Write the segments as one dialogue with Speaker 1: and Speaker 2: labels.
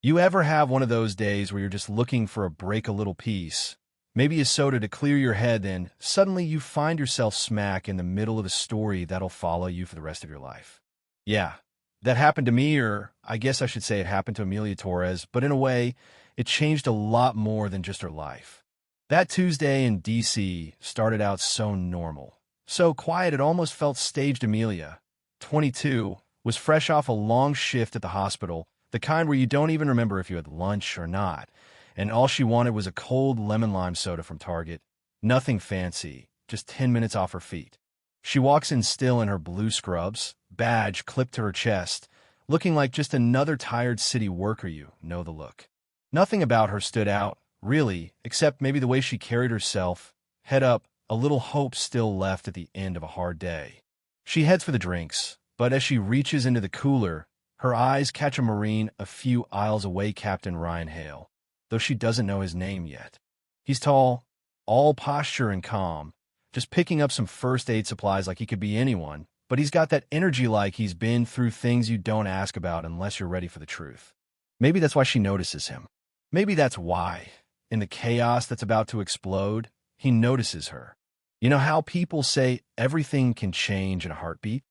Speaker 1: You ever have one of those days where you're just looking for a break, a little peace, maybe a soda to clear your head, then suddenly you find yourself smack in the middle of a story that'll follow you for the rest of your life? Yeah, that happened to me, or I guess I should say it happened to Amelia Torres, but in a way, it changed a lot more than just her life. That Tuesday in D.C. started out so normal, so quiet it almost felt staged. Amelia, 22, was fresh off a long shift at the hospital, the kind where you don't even remember if you had lunch or not, and all she wanted was a cold lemon lime soda from Target. Nothing fancy, just 10 minutes off her feet. She walks in still in her blue scrubs, badge clipped to her chest, looking like just another tired city worker. You know the look. Nothing about her stood out, really, except maybe the way she carried herself, head up, a little hope still left at the end of a hard day. She heads for the drinks, but as she reaches into the cooler, her eyes catch a Marine a few aisles away, Captain Ryan Hale, though she doesn't know his name yet. He's tall, all posture and calm, just picking up some first aid supplies like he could be anyone, but he's got that energy like he's been through things you don't ask about unless you're ready for the truth. Maybe that's why she notices him. Maybe that's why, in the chaos that's about to explode, he notices her. You know how people say everything can change in a heartbeat?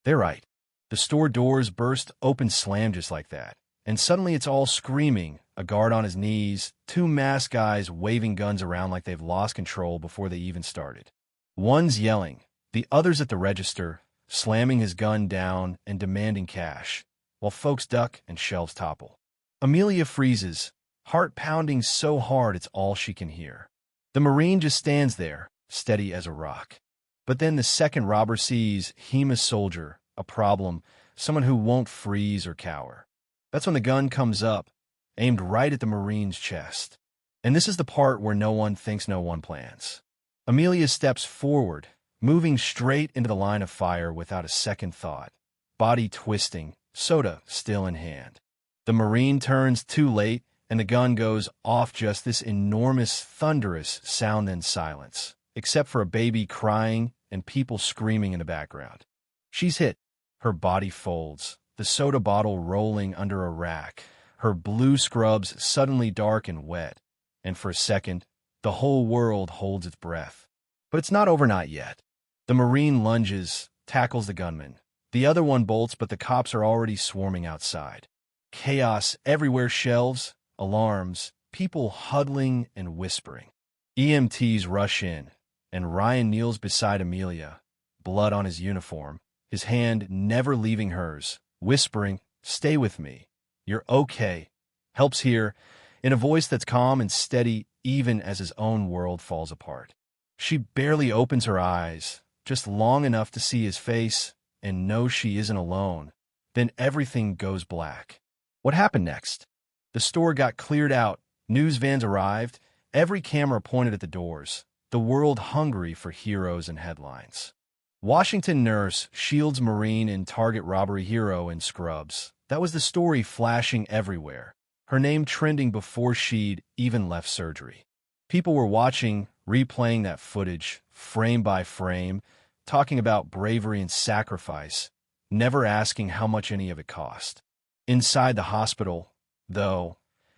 Speaker 1: They're right. The store doors burst open slam just like that, and suddenly it's all screaming, a guard on his knees, two masked guys waving guns around like they've lost control before they even started. One's yelling, the other's at the register, slamming his gun down and demanding cash, while folks duck and shelves topple. Amelia freezes, heart pounding so hard it's all she can hear. The Marine just stands there, steady as a rock. But then the second robber sees him, a soldier, a problem, someone who won't freeze or cower. That's when the gun comes up, aimed right at the Marine's chest. And this is the part where no one thinks, no one plans. Amelia steps forward, moving straight into the line of fire without a second thought, body twisting, soda still in hand. The Marine turns too late, and the gun goes off, just this enormous, thunderous sound, then silence, except for a baby crying and people screaming in the background. She's hit. Her body folds, the soda bottle rolling under a rack, her blue scrubs suddenly dark and wet, and for a second, the whole world holds its breath. But it's not over, not yet. The Marine lunges, tackles the gunman. The other one bolts, but the cops are already swarming outside. Chaos everywhere, shelves, alarms, people huddling and whispering. EMTs rush in, and Ryan kneels beside Amelia, blood on his uniform, his hand never leaving hers, whispering, "Stay with me. You're okay." Help's here, in a voice that's calm and steady even as his own world falls apart. She barely opens her eyes, just long enough to see his face and know she isn't alone. Then everything goes black. What happened next? The store got cleared out, news vans arrived, every camera pointed at the doors, the world hungry for heroes and headlines. Washington nurse shields Marine in Target robbery, hero in scrubs. That was the story flashing everywhere, her name trending before she'd even left surgery. People were watching, replaying that footage, frame by frame, talking about bravery and sacrifice, never asking how much any of it cost. Inside the hospital, though,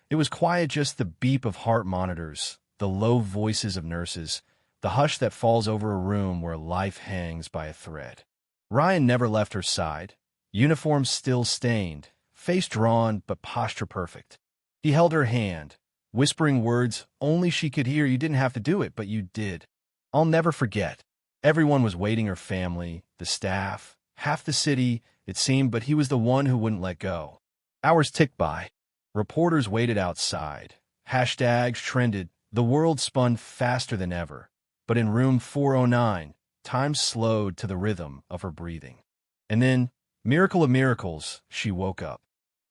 Speaker 1: it was quiet, just the beep of heart monitors, the low voices of nurses, the hush that falls over a room where life hangs by a thread. Ryan never left her side, uniform still stained, face drawn but posture perfect. He held her hand, whispering words only she could hear. "You didn't have to do it, but you did." I'll never forget. Everyone was waiting, her family, the staff, half the city, it seemed, but he was the one who wouldn't let go. Hours ticked by. Reporters waited outside. Hashtags trended. The world spun faster than ever. But in room 409, time slowed to the rhythm of her breathing. And then, miracle of miracles, she woke up.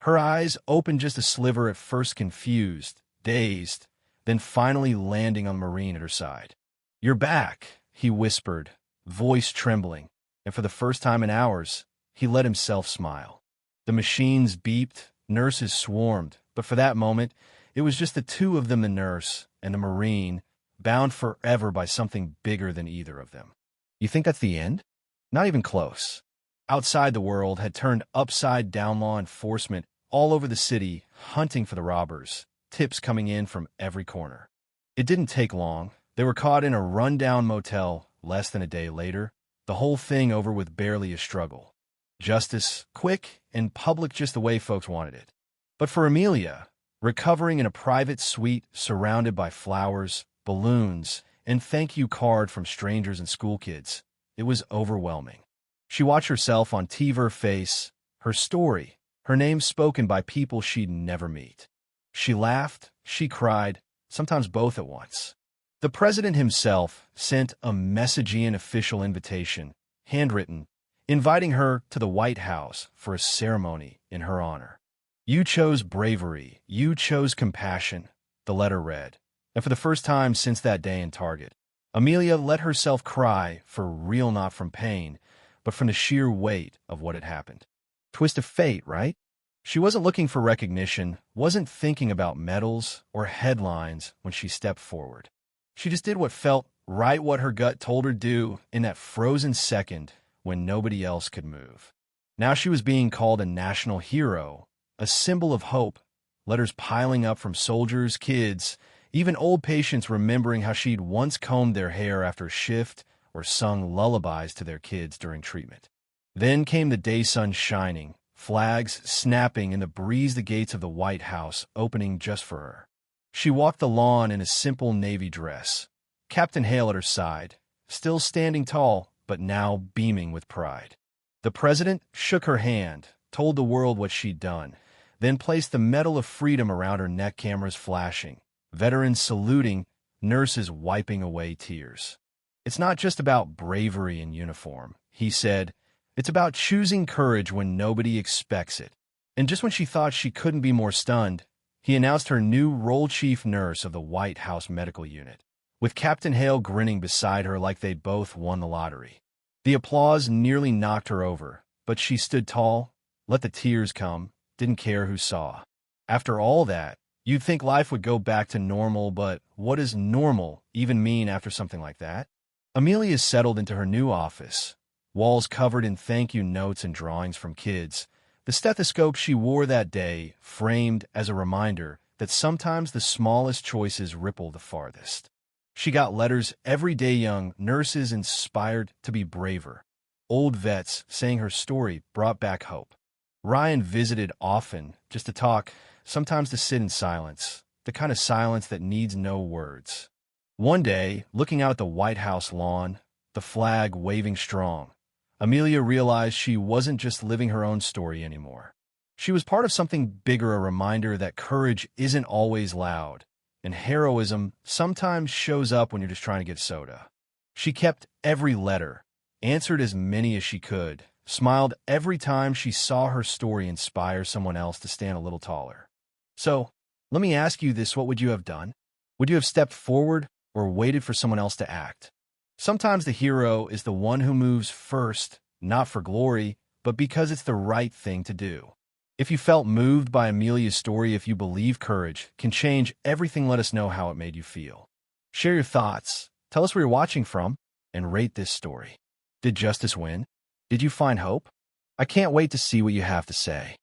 Speaker 1: Her eyes opened just a sliver, at first confused, dazed, then finally landing on the Marine at her side. "You're back," he whispered, voice trembling, and for the first time in hours, he let himself smile. The machines beeped, nurses swarmed, but for that moment, it was just the two of them, the nurse and the Marine, bound forever by something bigger than either of them. You think that's the end? Not even close. Outside, the world had turned upside down. Law enforcement all over the city, hunting for the robbers, tips coming in from every corner. It didn't take long. They were caught in a rundown motel less than a day later, the whole thing over with barely a struggle. Justice, quick and public just the way folks wanted it. But for Amelia, recovering in a private suite surrounded by flowers, balloons, and thank you card from strangers and school kids, it was overwhelming. She watched herself on TV face, her story, her name spoken by people she'd never meet. She laughed, she cried, sometimes both at once. The president himself sent a Messagian official invitation, handwritten, inviting her to the White House for a ceremony in her honor. "You chose bravery, you chose compassion," the letter read. And for the first time since that day in Target, Amelia let herself cry for real, not from pain, but from the sheer weight of what had happened. Twist of fate, right? She wasn't looking for recognition, wasn't thinking about medals or headlines when she stepped forward. She just did what felt right, what her gut told her to do in that frozen second when nobody else could move. Now she was being called a national hero, a symbol of hope, letters piling up from soldiers, kids, even old patients remembering how she'd once combed their hair after a shift or sung lullabies to their kids during treatment. Then came the day sun shining, flags snapping in the breeze, the gates of the White House opening just for her. She walked the lawn in a simple navy dress, Captain Hale at her side, still standing tall, but now beaming with pride. The president shook her hand, told the world what she'd done, then placed the Medal of Freedom around her neck, cameras flashing, veterans saluting, nurses wiping away tears. "It's not just about bravery in uniform," he said. "It's about choosing courage when nobody expects it." And just when she thought she couldn't be more stunned, he announced her new role chief nurse of the White House Medical Unit, with Captain Hale grinning beside her like they'd both won the lottery. The applause nearly knocked her over, but she stood tall, let the tears come, didn't care who saw. After all that, you'd think life would go back to normal, but what does normal even mean after something like that? Amelia settled into her new office, walls covered in thank you notes and drawings from kids, the stethoscope she wore that day framed as a reminder that sometimes the smallest choices ripple the farthest. She got letters every day, young nurses inspired to be braver, old vets saying her story brought back hope. Ryan visited often just to talk, sometimes to sit in silence, the kind of silence that needs no words. One day, looking out at the White House lawn, the flag waving strong, Amelia realized she wasn't just living her own story anymore. She was part of something bigger, a reminder that courage isn't always loud, and heroism sometimes shows up when you're just trying to get soda. She kept every letter, answered as many as she could, smiled every time she saw her story inspire someone else to stand a little taller. So, let me ask you this, what would you have done? Would you have stepped forward or waited for someone else to act? Sometimes the hero is the one who moves first, not for glory, but because it's the right thing to do. If you felt moved by Amelia's story, if you believe courage can change everything, let us know how it made you feel. Share your thoughts, tell us where you're watching from, and rate this story. Did justice win? Did you find hope? I can't wait to see what you have to say.